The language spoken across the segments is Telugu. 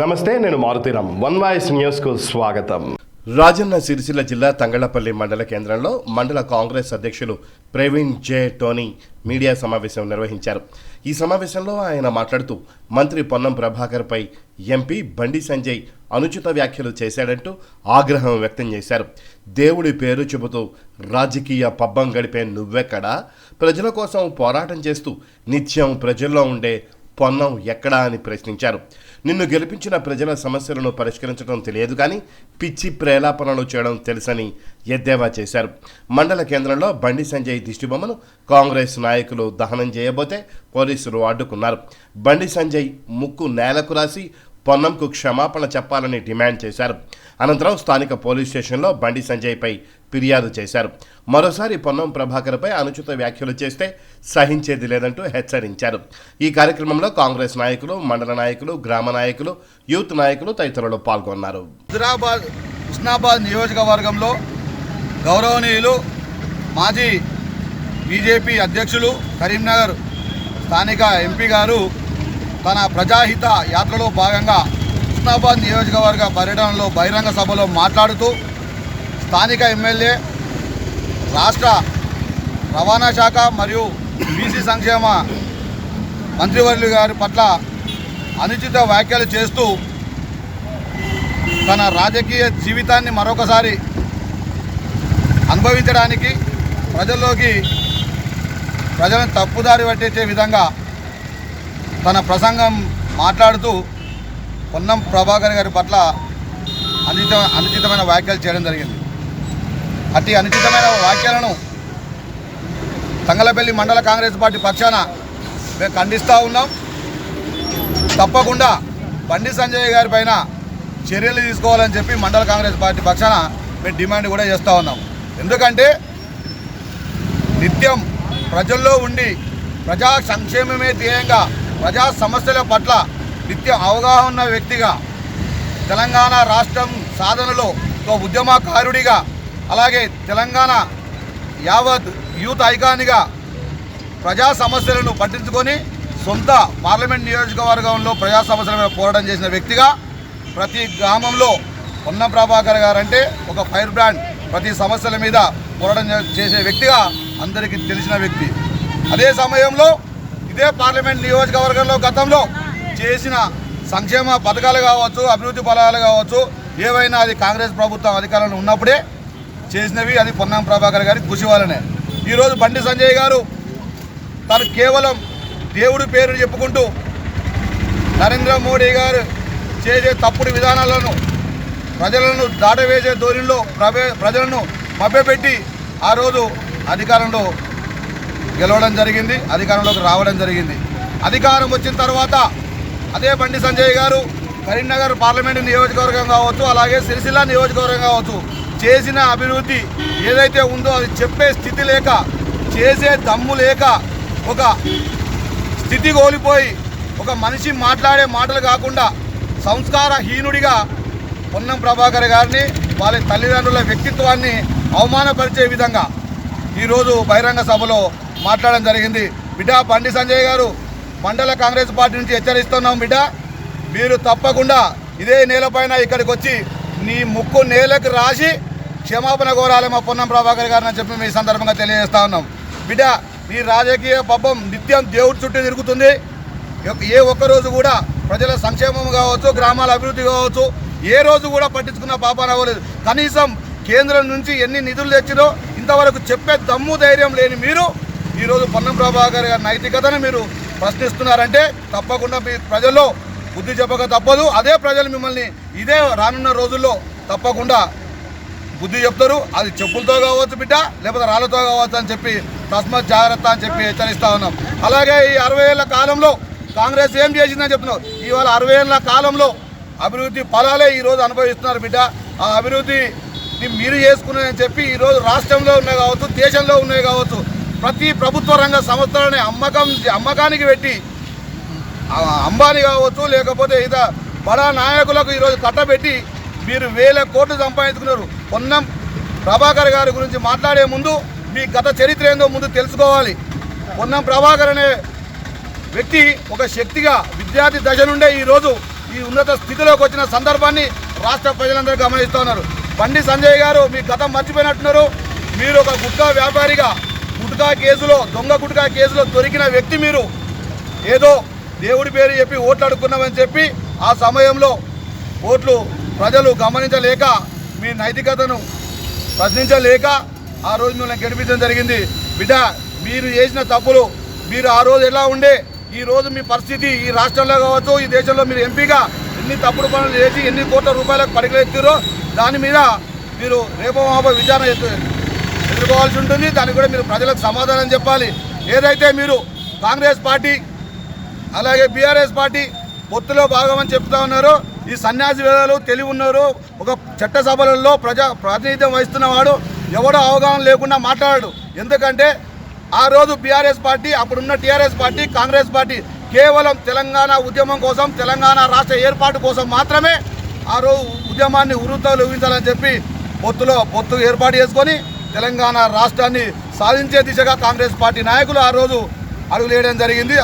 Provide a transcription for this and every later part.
నమస్తే, నేను మారుతీరామ్. వన్ వాయిస్ న్యూస్కు స్వాగతం. రాజన్న సిరిసిల్ల జిల్లా తంగళ్లపల్లి మండల కేంద్రంలో మండల కాంగ్రెస్ అధ్యక్షులు ప్రవీణ్ జే టోనీ మీడియా సమావేశం నిర్వహించారు. ఈ సమావేశంలో ఆయన మాట్లాడుతూ మంత్రి పొన్నం ప్రభాకర్పై ఎంపీ బండి సంజయ్ అనుచిత వ్యాఖ్యలు చేశాడంటూ ఆగ్రహం వ్యక్తం చేశారు. దేవుడి పేరు చెబుతూ రాజకీయ పబ్బం గడిపే నువ్వెక్కడా? ప్రజల కోసం పోరాటం చేస్తూ నిత్యం ప్రజల్లో ఉండే పొన్నం ఎక్కడా అని ప్రశ్నించారు. నిన్ను గెలిపించిన ప్రజల సమస్యలను పరిష్కరించడం తెలియదు కానీ పిచ్చి ప్రేలాపనలు చేయడం తెలుసని ఎద్దేవా చేశారు. మండల కేంద్రంలో బండి సంజయ్ దిష్టిబొమ్మను కాంగ్రెస్ నాయకులు దహనం చేయబోతే పోలీసులు అడ్డుకున్నారు. బండి సంజయ్ ముక్కు నేలకు రాసి పొన్నంకు క్షమాపణ చెప్పాలని డిమాండ్ చేశారు. అనంతరం స్థానిక పోలీస్ స్టేషన్లో బండి సంజయ్పై ఫిర్యాదు చేశారు. మరోసారి పొన్నం ప్రభాకర్పై అనుచిత వ్యాఖ్యలు చేస్తే సహించేది లేదంటూ హెచ్చరించారు. ఈ కార్యక్రమంలో కాంగ్రెస్ నాయకులు, మండల నాయకులు, గ్రామ నాయకులు, యూత్ నాయకులు తదితరులు పాల్గొన్నారు. హుస్నాబాద్ నియోజకవర్గంలో గౌరవనీయులు మాజీ బీజేపీ అధ్యక్షులు, కరీంనగర్ స్థానిక ఎంపీ గారు తన ప్రజాహిత యాత్రలో భాగంగా హుస్నాబాద్ నియోజకవర్గ పర్యటనలో బహిరంగ సభలో మాట్లాడుతూ స్థానిక ఎమ్మెల్యే, రాష్ట్ర రవాణా శాఖ మరియు బీసీ సంక్షేమ మంత్రివర్యులు గారి పట్ల అనుచిత వ్యాఖ్యలు చేస్తూ తన రాజకీయ జీవితాన్ని మరొకసారి అనుభవించడానికి ప్రజలను తప్పుదారి పట్టించే విధంగా తన ప్రసంగం మాట్లాడుతూ పొన్నం ప్రభాకర్ గారి పట్ల అనుచితమైన వ్యాఖ్యలు చేయడం జరిగింది. అట్టి అనుచితమైన వ్యాఖ్యలను తంగళ్లపల్లి మండల కాంగ్రెస్ పార్టీ పక్షాన మేము ఖండిస్తూ ఉన్నాం. తప్పకుండా బండి సంజయ్ గారి పైన చర్యలు తీసుకోవాలని చెప్పి మండల కాంగ్రెస్ పార్టీ పక్షాన మేము డిమాండ్ కూడా చేస్తూ ఉన్నాం. ఎందుకంటే నిత్యం ప్రజల్లో ఉండి ప్రజా సంక్షేమమే ధ్యేయంగా ప్రజా సమస్యల పట్ల నిత్యం అవగాహన ఉన్న వ్యక్తిగా, తెలంగాణ రాష్ట్రం సాధనలో ఒక ఉద్యమకారుడిగా, అలాగే తెలంగాణ యావత్ యూత్ ఐకాన్గా ప్రజా సమస్యలను పట్టించుకొని సొంత పార్లమెంట్ నియోజకవర్గంలో ప్రజా సమస్యల మీద పోరాటం చేసిన వ్యక్తిగా, ప్రతి గ్రామంలో పొన్నం ప్రభాకర్ గారు అంటే ఒక ఫైర్ బ్రాండ్, ప్రతి సమస్యల మీద పోరాటం చేసే వ్యక్తిగా అందరికీ తెలిసిన వ్యక్తి. అదే సమయంలో ఇదే పార్లమెంట్ నియోజకవర్గంలో గతంలో చేసిన సంక్షేమ పథకాలు కావచ్చు, అభివృద్ధి ఫలాలు కావచ్చు, ఏవైనా అది కాంగ్రెస్ ప్రభుత్వం అధికారంలో ఉన్నప్పుడే చేసినవి. అది పొన్నం ప్రభాకర్ గారి కృషి వల్లనే. ఈరోజు బండి సంజయ్ గారు తను కేవలం దేవుడి పేరు చెప్పుకుంటూ నరేంద్ర మోడీ గారు చేసే తప్పుడు విధానాలను, ప్రజలను దాటవేసే ధోరణిలో ప్రజలను మభ్యపెట్టి ఆ రోజు అధికారంలో గెలవడం జరిగింది, అధికారంలోకి రావడం జరిగింది. అధికారం వచ్చిన తర్వాత అదే బండి సంజయ్ గారు కరీంనగర్ పార్లమెంటు నియోజకవర్గం కావచ్చు, అలాగే సిరిసిల్ల నియోజకవర్గం కావచ్చు, చేసిన అభివృద్ధి ఏదైతే ఉందో అది చెప్పే స్థితి లేక, చేసే దమ్ము లేక, ఒక స్థితి కోల్పోయి ఒక మనిషి మాట్లాడే మాటలు కాకుండా సంస్కారహీనుడిగా పొన్నం ప్రభాకర్ గారిని, వాళ్ళ తల్లిదండ్రుల వ్యక్తిత్వాన్ని అవమానపరిచే విధంగా ఈరోజు బహిరంగ సభలో మాట్లాడడం జరిగింది. బిడ్డ బండి సంజయ్ గారు, మండల కాంగ్రెస్ పార్టీ నుంచి హెచ్చరిస్తున్నాం బిడ్డ, మీరు తప్పకుండా ఇదే నేలపైన ఇక్కడికి వచ్చి నీ ముక్కు నేలకు రాసి క్షమాపణ కోరాలి మా పొన్నం ప్రభాకర్ గారిని అని చెప్పి మీ సందర్భంగా తెలియజేస్తా ఉన్నాం. బిడ్డ, నీ రాజకీయ పబ్బం నిత్యం దేవుడి చుట్టూ తిరుగుతుంది. ఏ ఒక్కరోజు కూడా ప్రజల సంక్షేమం కావచ్చు, గ్రామాల అభివృద్ధి కావచ్చు, ఏ రోజు కూడా పట్టించుకున్న పాపాన అవ్వలేదు. కనీసం కేంద్రం నుంచి ఎన్ని నిధులు తెచ్చినో ఇంతవరకు చెప్పే దమ్ము ధైర్యం లేని మీరు ఈరోజు పొన్నం ప్రభాకర్ గారి నైతికతను మీరు ప్రశ్నిస్తున్నారంటే తప్పకుండా మీ ప్రజల్లో బుద్ధి చెప్పక తప్పదు. అదే ప్రజలు మిమ్మల్ని ఇదే రానున్న రోజుల్లో తప్పకుండా బుద్ధి చెప్తారు. అది చెప్పులతో కావచ్చు బిడ్డ, లేకపోతే రాళ్లతో కావచ్చు అని చెప్పి తస్మత్ జాగ్రత్త అని చెప్పి హెచ్చరిస్తూ ఉన్నాం. అలాగే ఈ 60 ఏళ్ల కాలంలో కాంగ్రెస్ ఏం చేసిందని చెప్తున్నారు. ఇవాళ 60 ఏళ్ల కాలంలో అభివృద్ధి ఫలాలే ఈరోజు అనుభవిస్తున్నారు బిడ్డ. ఆ అభివృద్ధి మీరు చేసుకున్నారని చెప్పి ఈరోజు రాష్ట్రంలో ఉన్నాయి కావచ్చు, దేశంలో ఉన్నాయి కావచ్చు, ప్రతి ప్రభుత్వ రంగ సంస్థలని అమ్మకానికి పెట్టి అంబానీ కావచ్చు, లేకపోతే ఇతర బడా నాయకులకు ఈరోజు కట్టబెట్టి మీరు వేల కోట్లు సంపాదించుకున్నారు. పొన్నం ప్రభాకర్ గారి గురించి మాట్లాడే ముందు మీ గత చరిత్ర ఏందో ముందు తెలుసుకోవాలి. పొన్నం ప్రభాకర్ అనే వ్యక్తి ఒక శక్తిగా విద్యార్థి దశ నుండే ఈరోజు ఈ ఈ ఉన్నత స్థితిలోకి వచ్చిన సందర్భాన్ని రాష్ట్ర ప్రజలందరూ గమనిస్తూ ఉన్నారు. బండి సంజయ్ గారు మీ గతం మర్చిపోయినట్టున్నారు. మీరు ఒక గుట్కా వ్యాపారిగా దొంగ గుట్కా కేసులో దొరికిన వ్యక్తి. మీరు ఏదో దేవుడి పేరు చెప్పి ఓట్లు అడుక్కున్నామని చెప్పి ఆ సమయంలో ఓట్లు ప్రజలు గమనించలేక మీ నైతికతను ప్రశ్నించలేక ఆ రోజు మిమ్మల్ని గెలిపించడం జరిగింది. బిడ్డ, మీరు చేసిన తప్పులు, మీరు ఆ రోజు ఎలా ఉండే, ఈ రోజు మీ పరిస్థితి ఈ రాష్ట్రంలో కావచ్చు, ఈ దేశంలో మీరు ఎంపీగా ఎన్ని తప్పుడు పనులు చేసి ఎన్ని కోట్ల రూపాయలకు పడిగెత్తారో దాని మీద మీరు రేపో మాపో విచారణ ఎదుర్కోవాల్సి ఉంటుంది. దానికి కూడా మీరు ప్రజలకు సమాధానం చెప్పాలి. ఏదైతే మీరు కాంగ్రెస్ పార్టీ అలాగే బీఆర్ఎస్ పార్టీ పొత్తులో భాగమని చెప్తా ఉన్నారో, ఈ సన్యాసి వేదాలు తెలివి ఉన్నారు. ఒక చట్టసభలలో ప్రాతినిధ్యం వహిస్తున్నవాడు ఎవడో అవగాహన లేకుండా మాట్లాడాడు. ఎందుకంటే ఆ రోజు బీఆర్ఎస్ పార్టీ, అప్పుడున్న టీఆర్ఎస్ పార్టీ, కాంగ్రెస్ పార్టీ కేవలం తెలంగాణ ఉద్యమం కోసం, తెలంగాణ రాష్ట్ర ఏర్పాటు కోసం మాత్రమే ఆ రోజు ఉద్యమాన్ని ఉవ్వించాలని చెప్పి పొత్తు ఏర్పాటు చేసుకొని తెలంగాణ రాష్ట్రాన్ని సాధించే దిశగా కాంగ్రెస్ పార్టీ నాయకులు ఆ రోజు అడుగులేయడం జరిగింది.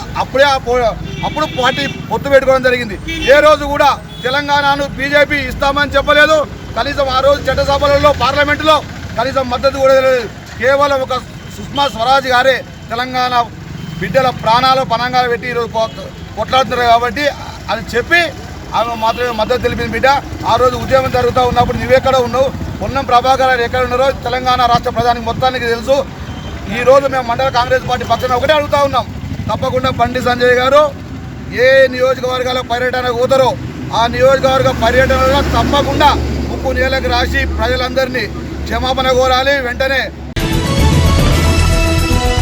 అప్పుడు పార్టీ పొత్తు పెట్టుకోవడం జరిగింది. ఏ రోజు కూడా తెలంగాణను బీజేపీ ఇస్తామని చెప్పలేదు. కనీసం ఆ రోజు చట్టసభలలో పార్లమెంటులో కనీసం మద్దతు కూడా లేదు. కేవలం ఒక సుష్మా స్వరాజ్ గారే తెలంగాణ బిడ్డల ప్రాణాలు పణంగా పెట్టి ఈరోజు కొట్లాడుతున్నారు కాబట్టి అని చెప్పి ఆమె మాత్రమే మద్దతు తెలిపింది. బిడ్డ, ఆ రోజు ఉద్యమం జరుగుతూ ఉన్నప్పుడు నువ్వెక్కడ ఉన్నావు, పొన్నం ప్రభాకర్ గారు ఎక్కడ ఉన్నారో తెలంగాణ రాష్ట్ర ప్రజానికి మొత్తానికి తెలుసు. ఈరోజు మేము మండల కాంగ్రెస్ పార్టీ పక్షాన ఒకటే అడుగుతూ ఉన్నాం. తప్పకుండా బండి సంజయ్ గారు ఏ నియోజకవర్గాల పర్యటన పోతారో ఆ నియోజకవర్గ పర్యటనలో తప్పకుండా ముప్పు నేలకు రాసి ప్రజలందరినీ క్షమాపణ కోరాలి. వెంటనే